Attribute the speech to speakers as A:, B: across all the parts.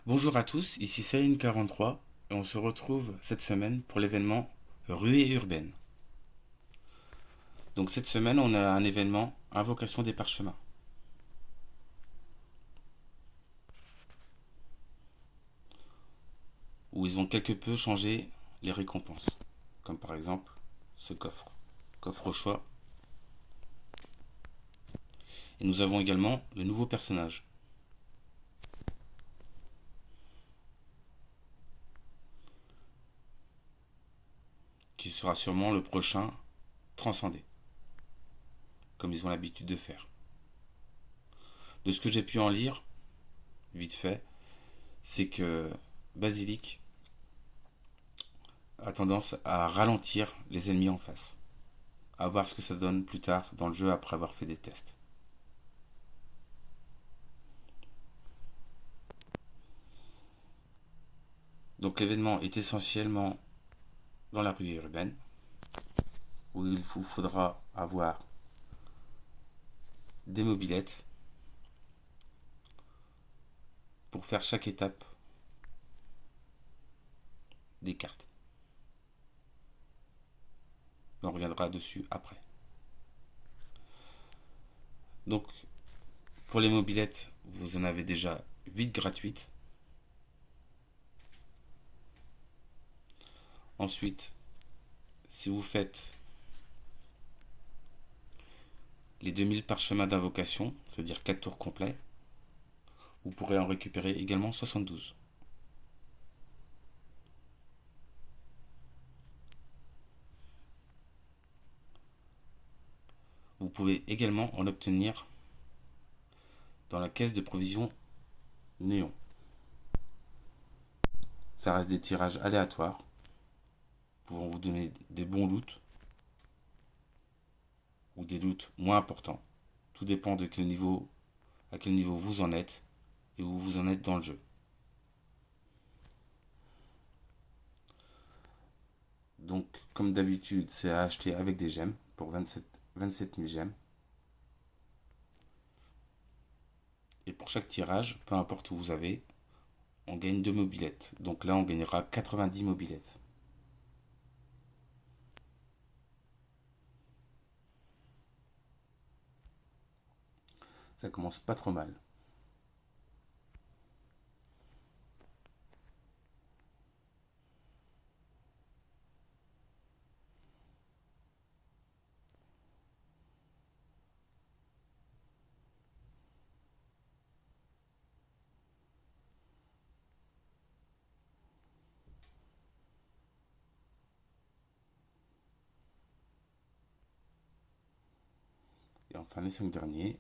A: Bonjour à tous, ici Céline43 et on se retrouve cette semaine pour l'événement Ruée urbaine. Donc cette semaine on a un événement Invocation des parchemins où ils ont quelque peu changé les récompenses. Comme par exemple ce coffre au choix. Et nous avons également le nouveau personnage qui sera sûrement le prochain transcendé, comme ils ont l'habitude de faire. De ce que j'ai pu en lire, vite fait, c'est que Basilic a tendance à ralentir les ennemis en face. À voir ce que ça donne plus tard dans le jeu après avoir fait des tests. Donc l'événement est essentiellement dans la rue urbaine, où il vous faudra avoir des mobylettes pour faire chaque étape des cartes. On reviendra dessus après. Donc pour les mobylettes, vous en avez déjà 8 gratuites. Ensuite, si vous faites les 2000 parchemins d'invocation, c'est-à-dire 4 tours complets, vous pourrez en récupérer également 72. Vous pouvez également en obtenir dans la caisse de provision Néon. Ça reste des tirages aléatoires pouvant vous donner des bons loots ou des loots moins importants. Tout dépend de à quel niveau vous en êtes et où vous en êtes dans le jeu. Donc, comme d'habitude, c'est à acheter avec des gemmes pour 27 000 gemmes. Et pour chaque tirage, peu importe où vous avez, on gagne 2 mobylettes. Donc là, on gagnera 90 mobylettes. Ça commence pas trop mal. Et enfin, les 5 derniers.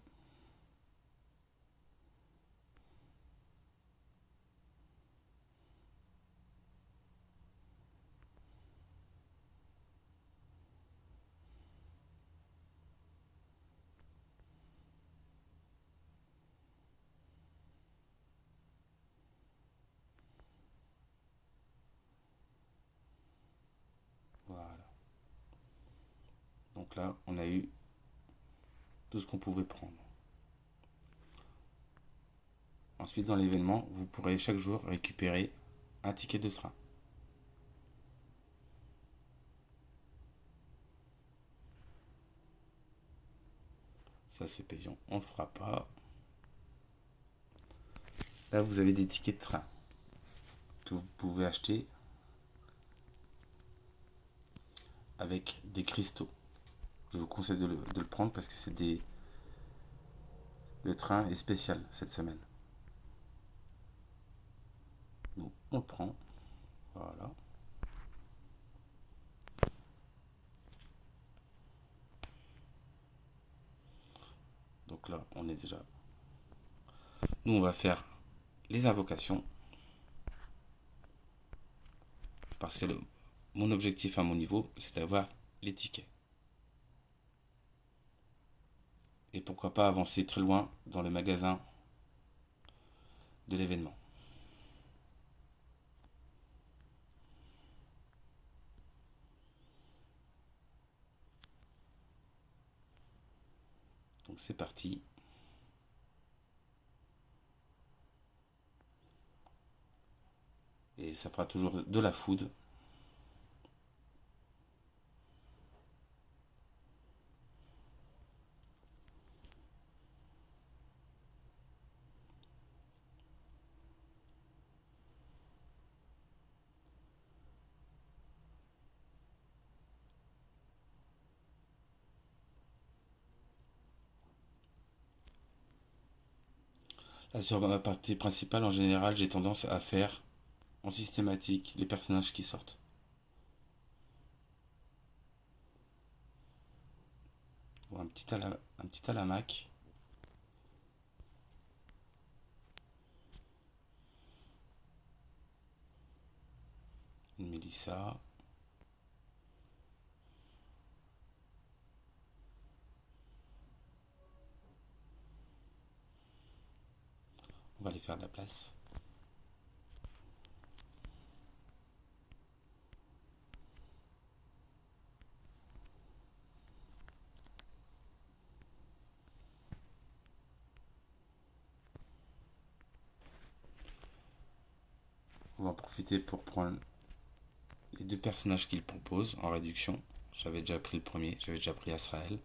A: Voilà. Donc là, on a eu tout ce qu'on pouvait prendre. Ensuite, dans l'événement, vous pourrez chaque jour récupérer un ticket de train. Ça, c'est payant. On ne le fera pas. Là, vous avez des tickets de train que vous pouvez acheter avec des cristaux. Je vous conseille de le prendre parce que le train est spécial cette semaine. Donc, on le prend. Voilà. Donc là, on est déjà. Nous, on va faire les invocations parce que mon objectif à mon niveau, c'est d'avoir les tickets. Et pourquoi pas avancer très loin dans le magasin de l'événement. Donc c'est parti. ça fera toujours de la food. Là, sur ma partie principale, en général, j'ai tendance à faire en systématique les personnages qui sortent. Ou un petit alamac, une Mélissa, on va aller faire de la place. On va en profiter pour prendre les deux personnages qu'il propose en réduction. J'avais déjà pris le premier, j'avais déjà pris Azrael.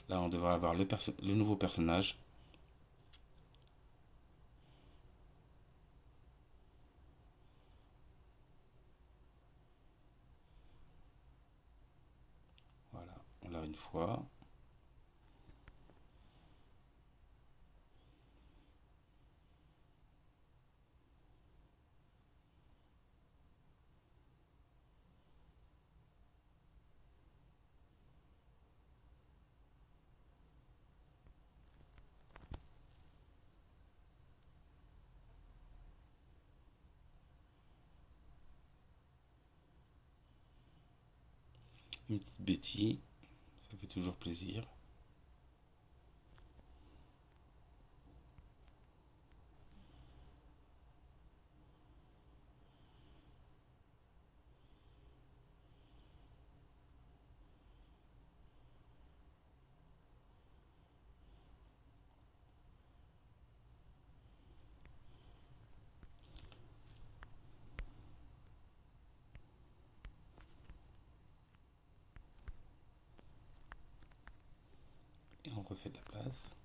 A: Là, on devrait avoir le nouveau personnage. Voilà, on l'a une fois. Une petite Betty, ça fait toujours plaisir. Et on refait de la place.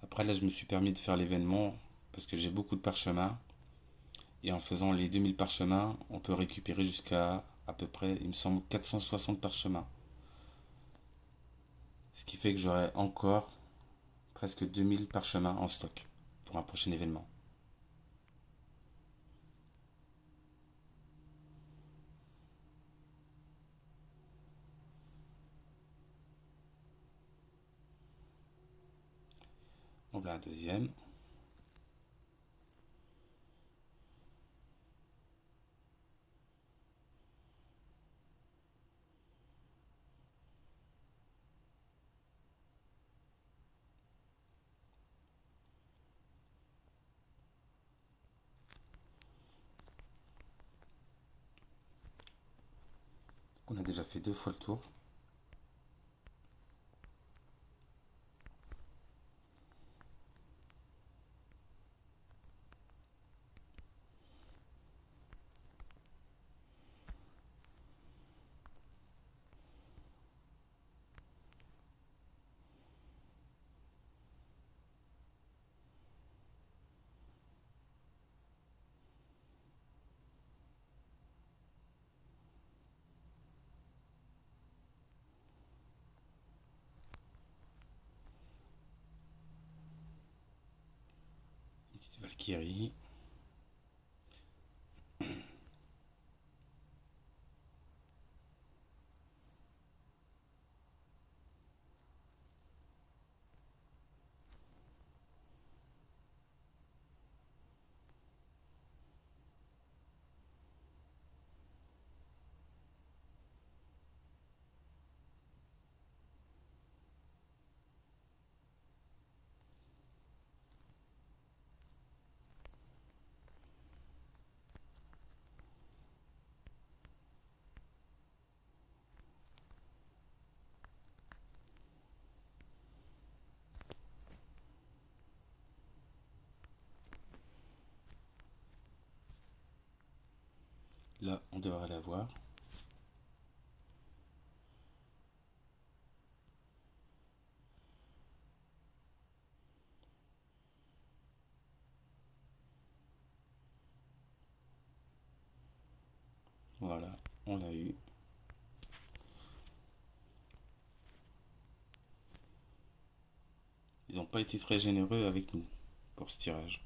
A: Après là je me suis permis de faire l'événement parce que j'ai beaucoup de parchemins. Et en faisant les 2000 parchemins, on peut récupérer jusqu'à à peu près, il me semble, 460 parchemins. Ce qui fait que j'aurai encore presque 2000 parchemins en stock pour un prochain événement. On voilà un deuxième. On a déjà fait deux fois le tour. Une petite Valkyrie. Là, on devrait l'avoir. Voilà, on l'a eu. Ils n'ont pas été très généreux avec nous pour ce tirage.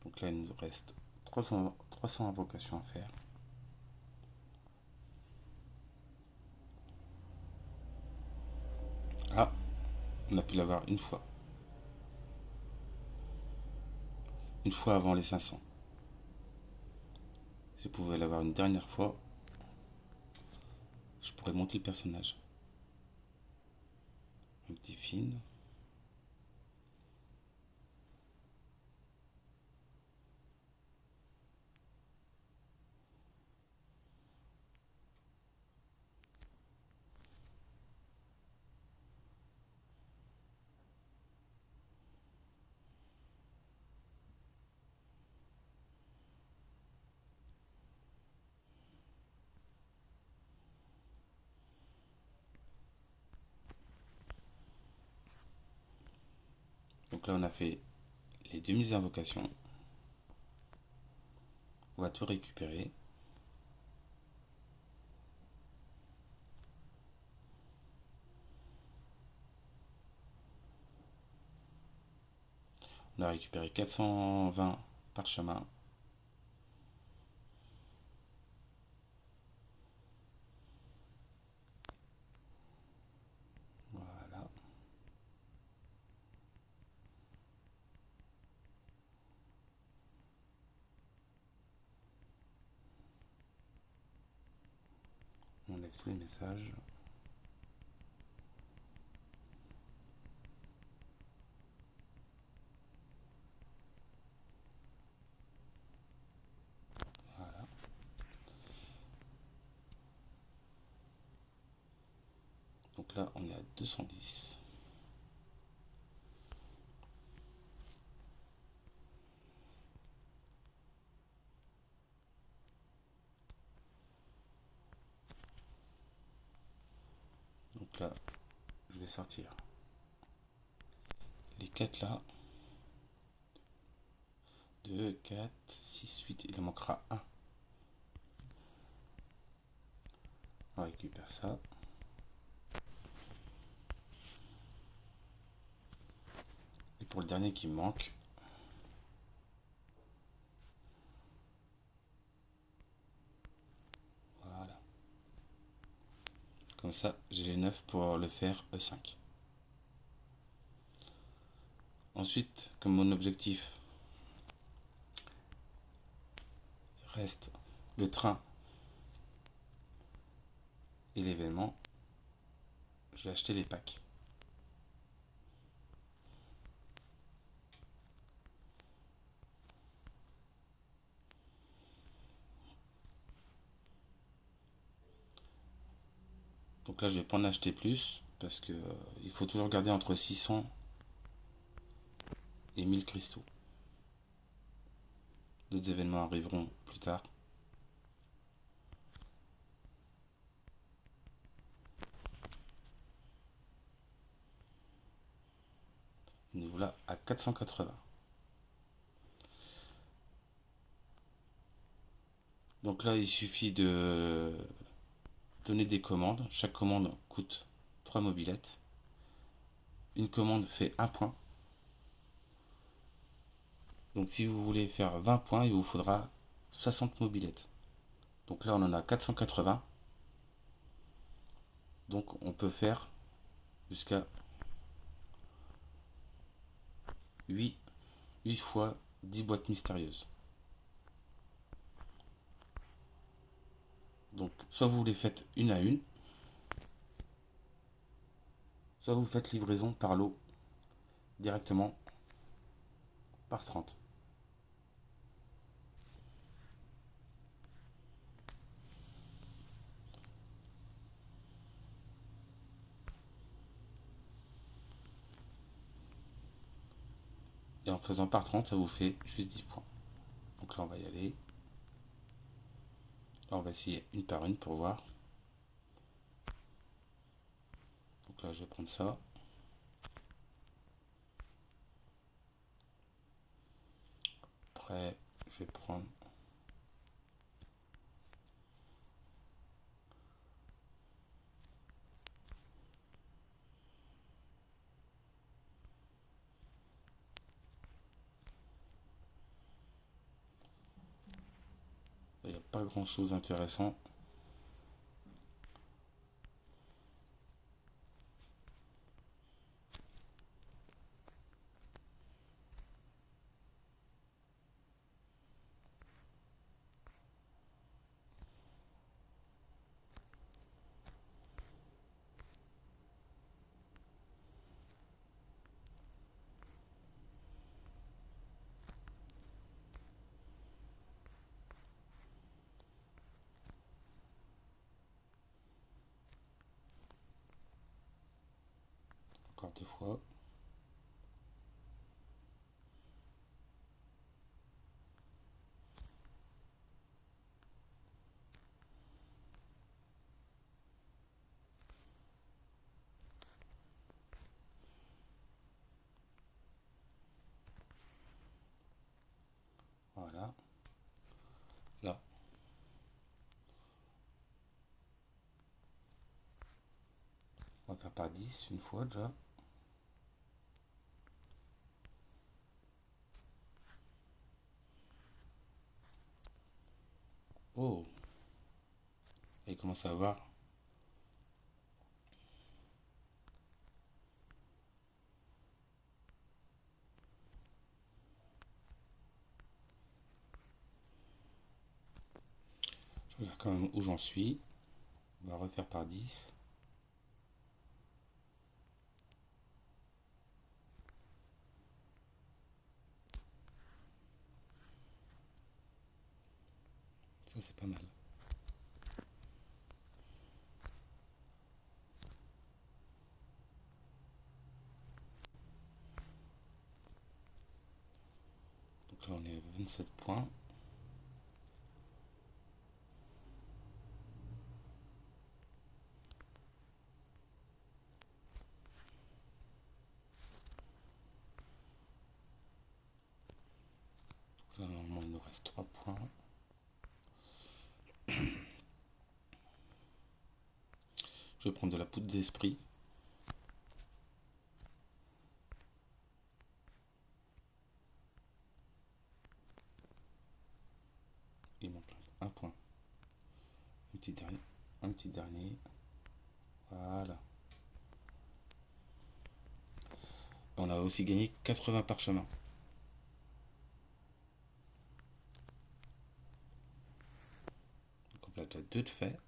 A: Donc là, il nous reste 300 invocations à faire. Ah, on a pu l'avoir une fois. Une fois avant les 500. Si je pouvais l'avoir une dernière fois, je pourrais monter le personnage. Un petit film. Donc là, on a fait les demi-invocations. On va tout récupérer. On a récupéré 420 parchemins. Voilà. On enlève tous les messages. Voilà. Donc là, on est à 210. Donc là, je vais sortir les 4 là. 2, 4, 6, 8. Il en manquera un. On récupère ça. Et pour le dernier qui me manque, voilà. Comme ça, j'ai les 9 pour le faire E5. Ensuite, comme mon objectif reste le train et l'événement, je vais acheter les packs. Donc là, je vais pas en acheter plus parce que il faut toujours garder entre 600 et 1000 cristaux. D'autres événements arriveront plus tard. Nous voilà à 480. Donc là, il suffit de donner des commandes. Chaque commande coûte 3 mobilettes. une commande fait 1 point. Donc si vous voulez faire 20 points, il vous faudra 60 mobilettes. Donc là on en a 480. Donc on peut faire jusqu'à 8 fois 10 boîtes mystérieuses. Donc soit vous les faites une à une, soit vous faites livraison par lot directement par 30. Et en faisant par 30, ça vous fait juste 10 points. Donc là on va y aller. Là on va essayer une par une pour voir. Donc là je vais prendre ça. Après je vais prendre il n'y a pas grand chose d'intéressant. Encore 2 fois. Voilà. Là. On va faire par 10 une fois déjà. Oh. Et commence à voir. Je regarde quand même où j'en suis. On va refaire par 10. Ça c'est pas mal. Donc là on est à 27 points. Donc là normalement il nous reste 3 points. Je vais prendre de la poudre d'esprit. Il manque un point. Un petit dernier. Un petit dernier. Voilà. On a aussi gagné 80 parchemins. Donc on a déjà 2 de fait.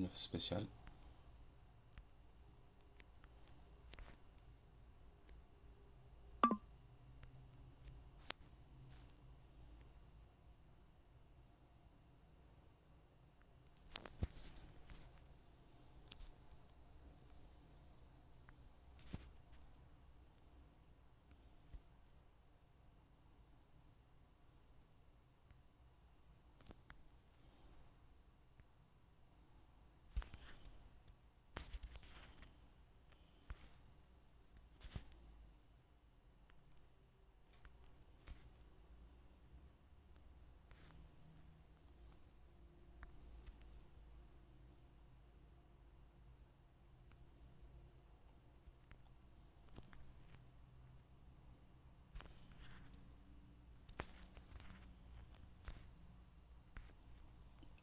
A: une offre spéciale.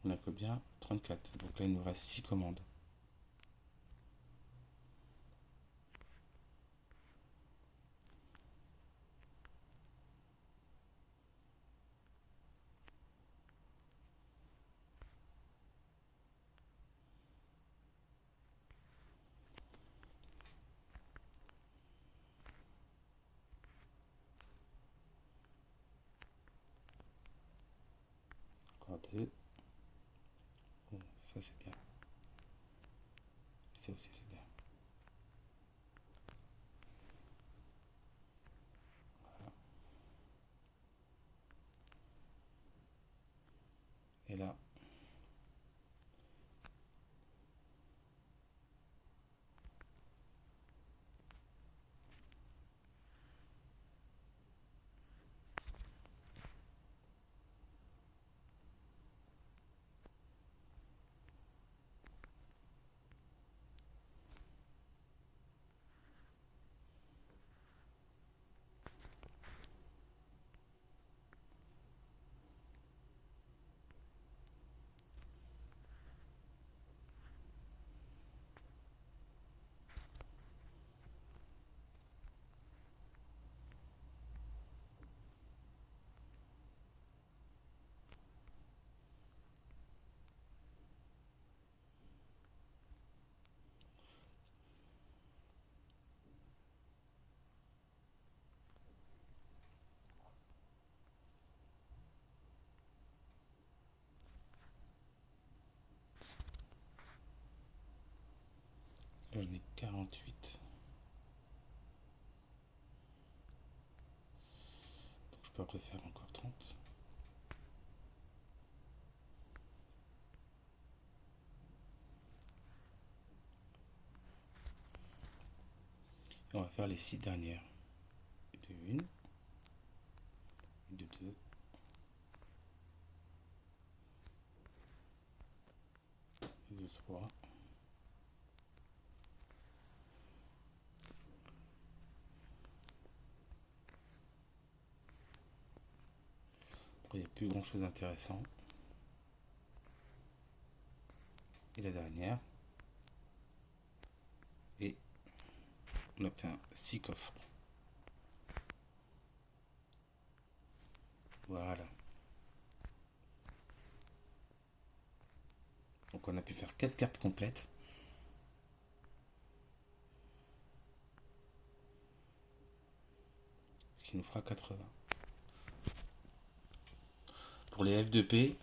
A: On a combien? 34. Donc là, il nous reste 6 commandes. Encore 2. Bon, ça c'est bien. Et ça aussi c'est bien. Voilà. Et là, j'en ai 48. Donc je peux refaire encore 30. Et on va faire les 6 dernières. De 1, de 2, de 3. Après, il n'y a plus grand chose d'intéressant. Et la dernière. Et on obtient 6 coffres. Voilà. Donc on a pu faire 4 cartes complètes. Ce qui nous fera 80. Pour les F2P, il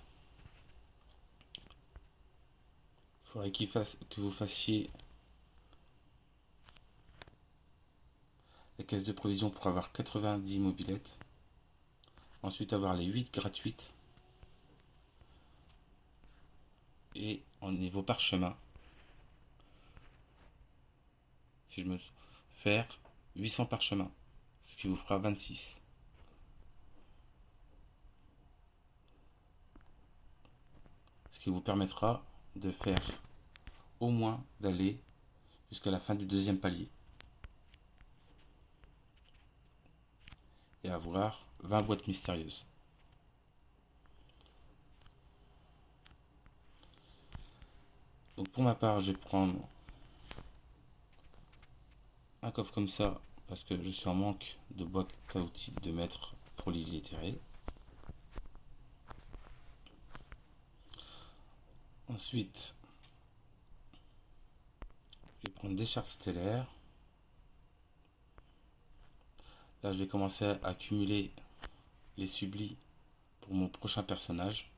A: faudrait que vous fassiez la caisse de provision pour avoir 90 mobilettes. Ensuite avoir les 8 gratuites. Et en niveau parchemin, si je me faire 800 parchemins, ce qui vous fera 26. Ce qui vous permettra de faire au moins d'aller jusqu'à la fin du deuxième palier. Et avoir 20 boîtes mystérieuses. Donc pour ma part, je vais prendre un coffre comme ça parce que je suis en manque de boîte à outils de maître pour l'illitérer. Ensuite, Je vais prendre des chartes stellaires. Là, je vais commencer à accumuler les sublis pour mon prochain personnage.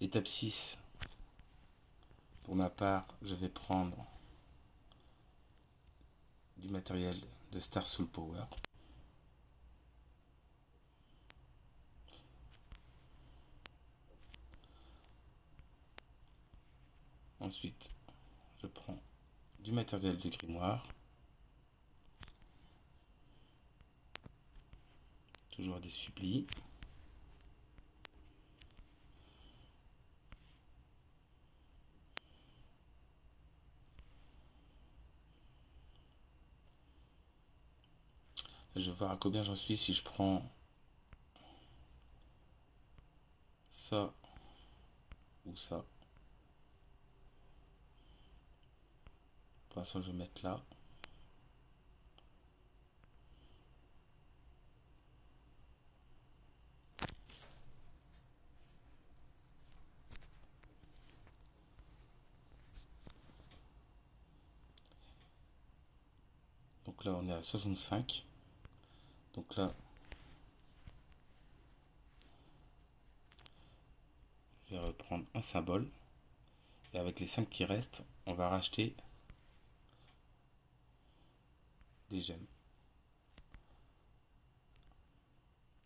A: Étape 6. Pour ma part, je vais prendre du matériel de Star Soul Power. Ensuite, je prends du matériel de grimoire. Toujours des sublis. Je vais voir à combien j'en suis si je prends ça ou ça. Pour l'instant, je vais mettre là. Donc là, on est à 65. Donc là, je vais reprendre un symbole. Et avec les 5 qui restent, on va racheter des gemmes.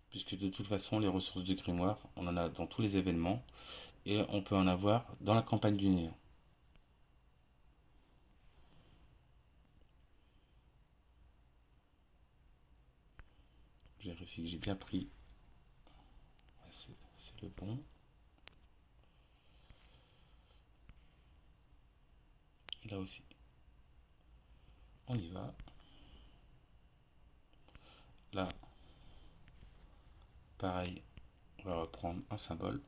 A: Puisque de toute façon, les ressources de grimoire, on en a dans tous les événements. Et on peut en avoir dans la campagne du néant. Je vérifie que j'ai bien pris. C'est le bon. Là aussi. On y va. Là, pareil, on va reprendre un symbole.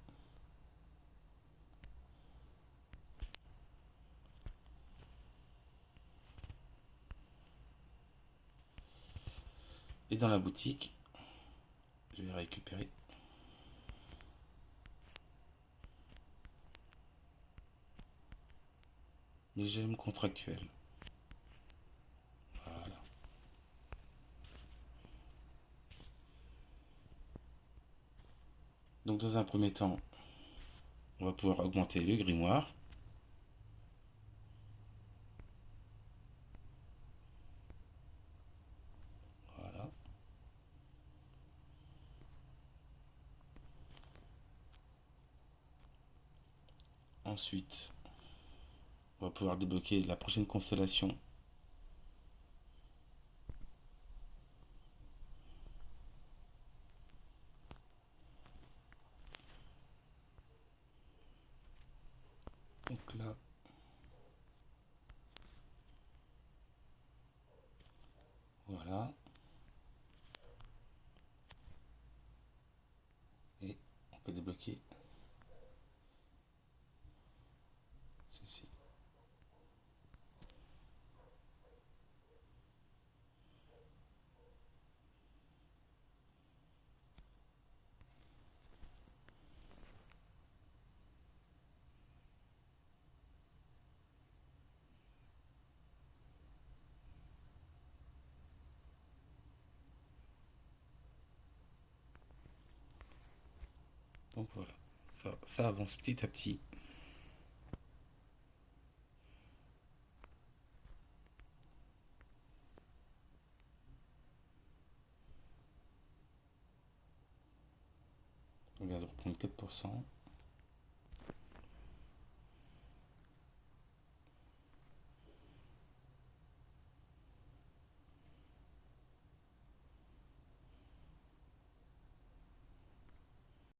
A: Et dans la boutique, je vais récupérer les gemmes contractuelles. Voilà. Donc dans un premier temps, on va pouvoir augmenter le grimoire. Voilà. Ensuite, on va pouvoir débloquer la prochaine constellation. Donc là, voilà. Et on peut débloquer ceci. Donc voilà, ça avance petit à petit. On vient de reprendre 4%.